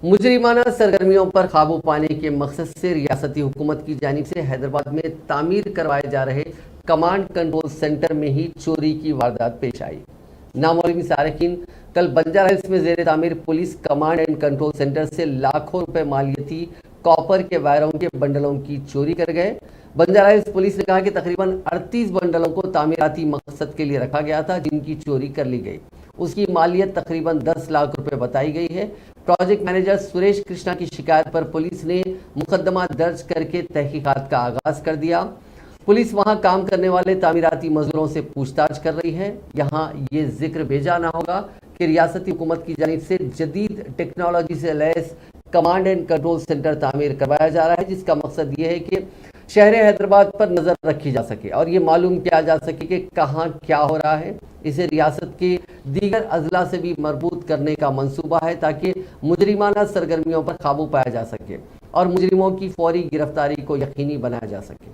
مجرمانہ سرگرمیوں پر قابو پانے کے مقصد سے ریاستی حکومت کی جانب سے حیدرآباد میں تعمیر کروائے جا رہے کمانڈ کنٹرول سینٹر میں ہی چوری کی واردات پیش آئی۔ نامعلوم سارقین کل بنجارہ ہلز میں زیر تعمیر police command and control centre سے لاکھوں روپے مالیتی کاپر کے وائروں کے بنڈلوں کی چوری کر گئے۔ بنجارہ ہلز پولیس نے کہا کہ تقریباً 38 بنڈلوں کو تعمیراتی مقصد کے لیے رکھا گیا تھا، جن کی چوری کر لی گئی۔ اس کی مالیت تقریباً 10 لاکھ روپے بتائی گئی ہے۔ پروجیکٹ مینیجر سریش کرشنا کی شکایت پر پولیس نے مقدمہ درج کر کے تحقیقات کا آغاز کر دیا۔ پولیس وہاں کام کرنے والے تعمیراتی مزدوروں سے پوچھ تاچھ کر رہی ہے۔ یہاں یہ ذکر بھیجا نہ ہوگا کہ ریاستی حکومت کی جانب سے جدید ٹیکنالوجی سے لیس کمانڈ اینڈ کنٹرول سینٹر تعمیر کروایا جا رہا ہے، جس کا مقصد یہ ہے کہ شہر حیدرآباد پر نظر رکھی جا سکے اور یہ معلوم کیا جا سکے کہ کہاں کیا ہو رہا ہے۔ اسے ریاست کے دیگر اضلاع سے بھی مربوط کرنے کا منصوبہ ہے تاکہ مجرمانہ سرگرمیوں پر قابو پایا جا سکے اور مجرموں کی فوری گرفتاری کو یقینی بنایا جا سکے۔